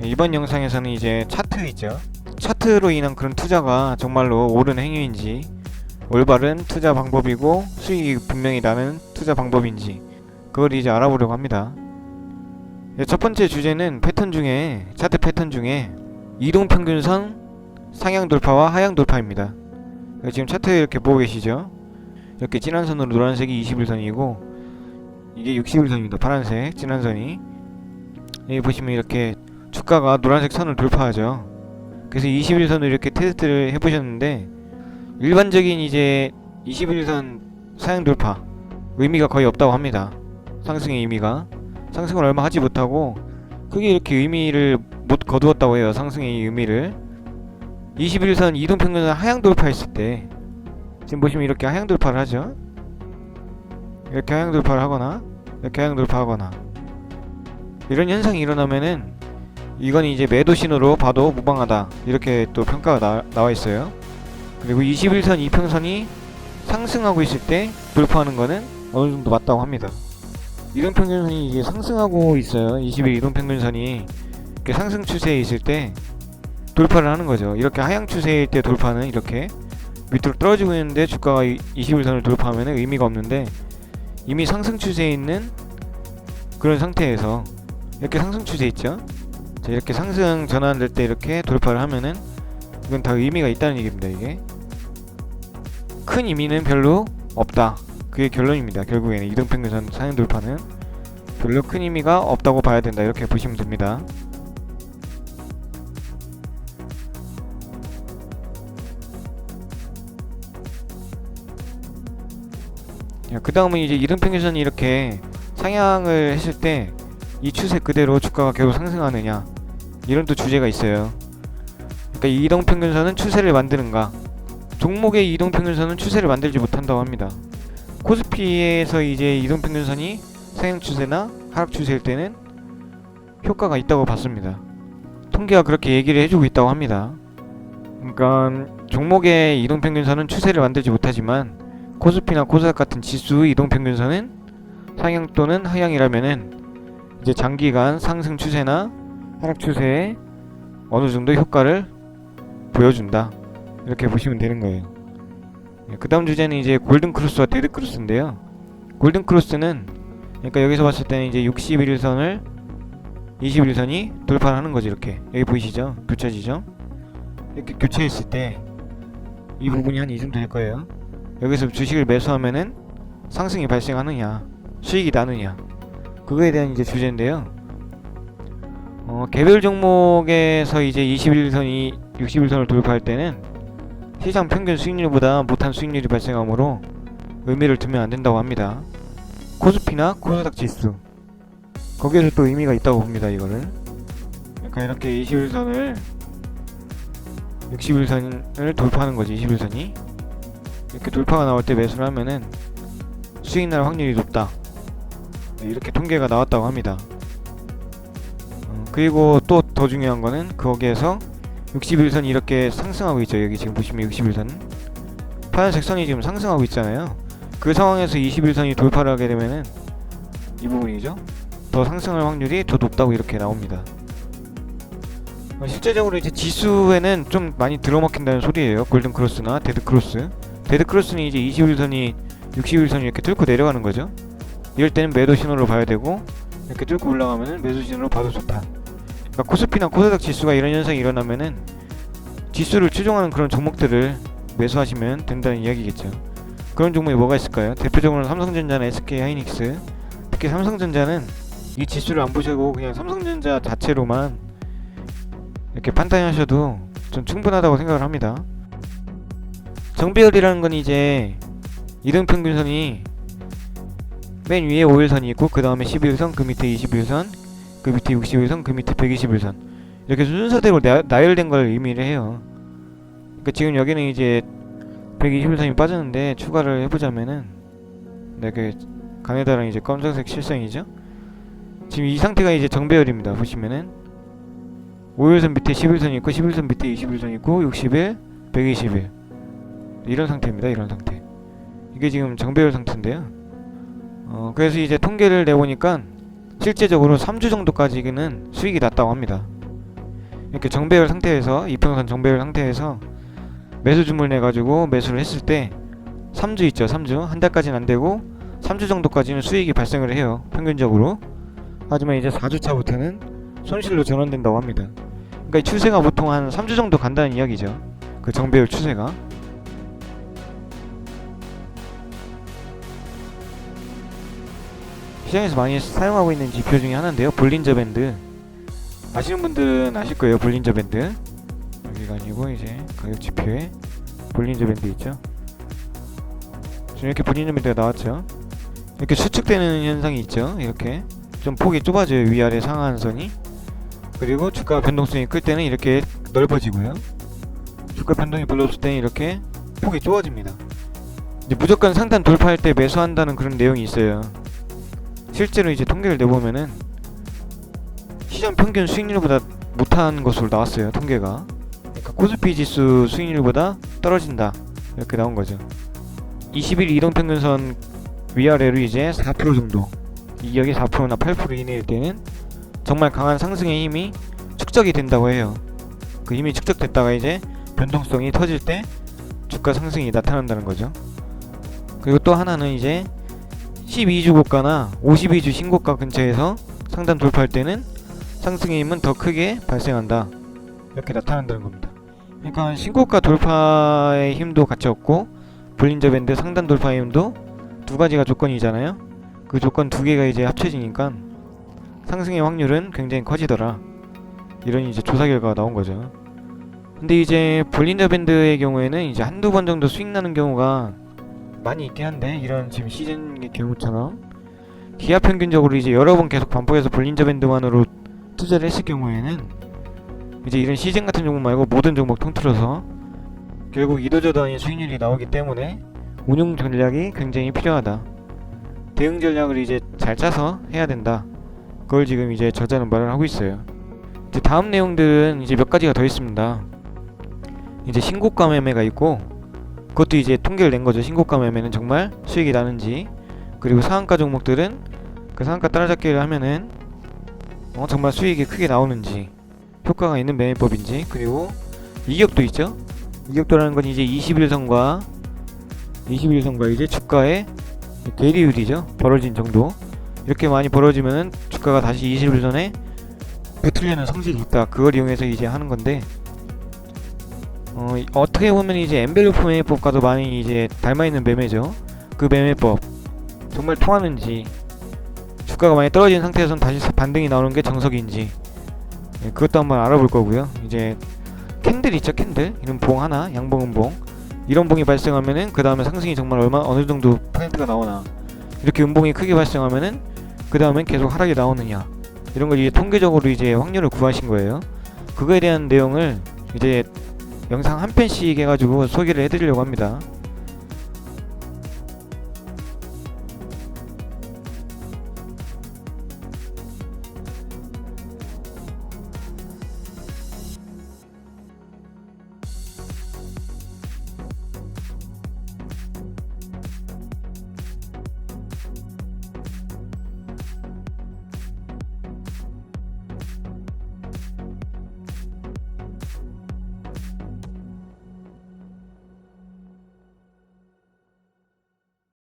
이번 영상에서는 이제 차트 있죠. 차트로 인한 그런 투자가 정말로 옳은 행위인지, 올바른 투자 방법이고 수익이 분명히 나는 투자 방법인지 그걸 이제 알아보려고 합니다. 첫 번째 주제는 차트 패턴 중에 이동평균선 상향 돌파와 하향 돌파입니다. 지금 차트 이렇게 보고 계시죠? 이렇게 진한 선으로 노란색이 21선이고 이게 61선입니다. 파란색 진한 선이. 여기 보시면 이렇게 주가가 노란색 선을 돌파하죠. 그래서 21선을 이렇게 테스트를 해보셨는데 일반적인 이제 21선 상향 돌파 의미가 거의 없다고 합니다. 상승의 의미가 상승을 얼마 하지 못하고 크게 이렇게 의미를 못 거두었다고 해요. 상승의 의미를 21선 이동평균선 하향 돌파했을 때 지금 보시면 이렇게 하향 돌파를 하죠. 이렇게 하향 돌파를 하거나 이렇게 하향 돌파하거나 이런 현상이 일어나면은 이건 이제 매도 신호로 봐도 무방하다 이렇게 또 평가가 나와 있어요. 그리고 21선 이평선이 상승하고 있을 때 돌파하는 거는 어느 정도 맞다고 합니다. 이동평균선이 이게 상승하고 있어요. 20일 이동평균선이 이렇게 상승 추세에 있을 때 돌파를 하는 거죠. 이렇게 하향 추세일 때 돌파는 이렇게 밑으로 떨어지고 있는데 주가가 21선을 돌파하면 의미가 없는데 이미 상승 추세에 있는 그런 상태에서 이렇게 상승 추세 있죠. 자, 이렇게 상승 전환될 때 이렇게 돌파를 하면은 이건 다 의미가 있다는 얘기입니다. 이게 큰 의미는 별로 없다. 그게 결론입니다. 결국에는 이동평균선 상향 돌파는 별로 큰 의미가 없다고 봐야 된다. 이렇게 보시면 됩니다. 그 다음은 이제 이동평균선이 이렇게 상향을 했을 때 이 추세 그대로 주가가 계속 상승하느냐 이런 또 주제가 있어요. 그러니까 이 이동평균선은 추세를 만드는가, 종목의 이동평균선은 추세를 만들지 못한다고 합니다. 코스피에서 이제 이동평균선이 상향 추세나 하락 추세일 때는 효과가 있다고 봤습니다. 통계가 그렇게 얘기를 해주고 있다고 합니다. 그러니까 종목의 이동평균선은 추세를 만들지 못하지만 코스피나 코스닥 같은 지수 이동평균선은 상향 또는 하향이라면은 이제 장기간 상승 추세나 하락 추세에 어느 정도 효과를 보여준다. 이렇게 보시면 되는 거예요. 그 다음 주제는 이제 골든크로스와 데드크로스인데요. 골든크로스는 그러니까 여기서 봤을 때는 이제 61일선을 21일선이 돌파를 하는 거죠. 이렇게 여기 보이시죠? 교차지죠? 이렇게 교차했을 때 이 부분이 한 이 정도 될 거예요. 여기서 주식을 매수하면은 상승이 발생하느냐, 수익이 나느냐, 그거에 대한 이제 주제인데요. 개별 종목에서 이제 21선이 61선을 돌파할 때는 시장 평균 수익률보다 못한 수익률이 발생하므로 의미를 두면 안 된다고 합니다. 코스피나 코스닥 지수 거기에서 또 의미가 있다고 봅니다. 이거를 그러니까 이렇게 21선을 61선을 돌파하는 거지. 21선이 이렇게 돌파가 나올 때 매수를 하면은 수익 날 확률이 높다. 이렇게 통계가 나왔다고 합니다. 그리고 또 더 중요한 거는 거기에서 61선이 이렇게 상승하고 있죠. 여기 지금 보시면 61선 파란색 선이 지금 상승하고 있잖아요. 그 상황에서 21선이 돌파를 하게 되면은 이 부분이죠. 더 상승할 확률이 더 높다고 이렇게 나옵니다. 실제적으로 이제 지수에는 좀 많이 들어먹힌다는 소리예요. 골든크로스나 데드크로스. 데드크로스는 이제 21선이 61선이 이렇게 뚫고 내려가는 거죠. 이럴 때는 매도 신호로 봐야 되고 이렇게 뚫고 올라가면은 매수 신호로 봐도 좋다. 그러니까 코스피나 코스닥 지수가 이런 현상이 일어나면은 지수를 추종하는 그런 종목들을 매수하시면 된다는 이야기겠죠. 그런 종목이 뭐가 있을까요? 대표적으로는 삼성전자나 SK하이닉스. 특히 삼성전자는 이 지수를 안 보시고 그냥 삼성전자 자체로만 이렇게 판단하셔도 좀 충분하다고 생각을 합니다. 정배열이라는 건 이제 이동평균선이 맨 위에 5일선이 있고 그 다음에 11선, 그 밑에 21선, 그 밑에 61선, 그 밑에 121선 이렇게 순서대로 나열된 걸 의미를 해요. 그러니까 지금 여기는 이제 121선이 빠졌는데 추가를 해보자면은 이렇게 가느다란 이제 검정색 실선이죠. 지금 이 상태가 이제 정배열입니다. 보시면은 5일선 밑에 11선이 있고 11선 밑에 21선 있고 61, 121 이런 상태입니다. 이런 상태. 이게 지금 정배열 상태인데요. 그래서 이제 통계를 내보니까 실제적으로 3주 정도까지는 수익이 났다고 합니다. 이렇게 정배열 상태에서 이평선 정배열 상태에서 매수 주문을 내가지고 매수를 했을 때 3주 있죠. 3주 한 달까지는 안되고 3주 정도까지는 수익이 발생을 해요, 평균적으로. 하지만 이제 4주차부터는 손실로 전환된다고 합니다. 그러니까 이 추세가 보통 한 3주 정도 간다는 이야기죠, 그 정배열 추세가. 시장에서 많이 사용하고 있는 지표 중에 하나인데요, 볼린저 밴드. 아시는 분들은 아실 거예요, 볼린저 밴드. 여기가 아니고 이제 가격 지표에 볼린저 밴드 있죠. 지금 이렇게 볼린저 밴드가 나왔죠. 이렇게 수축되는 현상이 있죠. 이렇게 좀 폭이 좁아져요, 위아래 상한선이. 그리고 주가 변동성이 클 때는 이렇게 넓어지고요, 주가 변동이 별로 없을 때는 이렇게 폭이 좁아집니다. 이제 무조건 상단 돌파할 때 매수한다는 그런 내용이 있어요. 실제로 이제 통계를 내보면은 시장 평균 수익률보다 못한 것으로 나왔어요, 통계가. 그러니까 코스피 지수 수익률보다 떨어진다, 이렇게 나온 거죠. 20일 이동평균선 위아래로 이제 4% 정도, 이격이 4%나 8% 이내일 때는 정말 강한 상승의 힘이 축적이 된다고 해요. 그 힘이 축적됐다가 이제 변동성이 터질 때 주가 상승이 나타난다는 거죠. 그리고 또 하나는 이제 12주 고가나 52주 신고가 근처에서 상단 돌파할 때는 상승의 힘은 더 크게 발생한다, 이렇게 나타난다는 겁니다. 그러니까 신고가 돌파의 힘도 같이 얻고 볼린저 밴드 상단 돌파의 힘도 두 가지가 조건이잖아요. 그 조건 두 개가 이제 합쳐지니까 상승의 확률은 굉장히 커지더라, 이런 이제 조사 결과가 나온 거죠. 근데 이제 볼린저 밴드의 경우에는 이제 한두 번 정도 수익 나는 경우가 많이 있긴 한데, 이런 지금 시즌의 경우처럼 기하 평균적으로 이제 여러 번 계속 반복해서 볼린저 밴드만으로 투자를 했을 경우에는 이제 이런 시즌 같은 종목 말고 모든 종목 통틀어서 결국 이도저도아닌 수익률이 나오기 때문에 운용 전략이 굉장히 필요하다, 대응 전략을 이제 잘 짜서 해야 된다, 그걸 지금 이제 저자는 말을 하고 있어요. 이제 다음 내용들은 이제 몇 가지가 더 있습니다. 이제 신고가 매매가 있고, 그것도 이제 통계를 낸 거죠. 신고가 매매는 정말 수익이 나는지, 그리고 상한가 종목들은 그 상한가 따라잡기를 하면은 정말 수익이 크게 나오는지, 효과가 있는 매매법인지. 그리고 이격도 있죠. 이격도라는 건 이제 21선과 이제 주가의 괴리율이죠. 벌어진 정도. 이렇게 많이 벌어지면은 주가가 다시 21선에 붙으려는 성질이 있다, 그걸 이용해서 이제 하는 건데, 어떻게 보면 이제 엔벨로프 매매법과도 많이 이제 닮아있는 매매죠. 그 매매법 정말 통하는지, 주가가 많이 떨어진 상태에서는 다시 반등이 나오는 게 정석인지, 그것도 한번 알아볼 거고요. 이제 캔들 있죠, 캔들. 이런 봉 하나, 양봉, 음봉, 이런 봉이 발생하면은 그 다음에 상승이 정말 어느 정도 퍼센트가 나오나, 이렇게 음봉이 크게 발생하면은 그 다음엔 계속 하락이 나오느냐, 이런 걸 이제 통계적으로 이제 확률을 구하신 거예요. 그거에 대한 내용을 이제 영상 한 편씩 해가지고 소개를 해드리려고 합니다.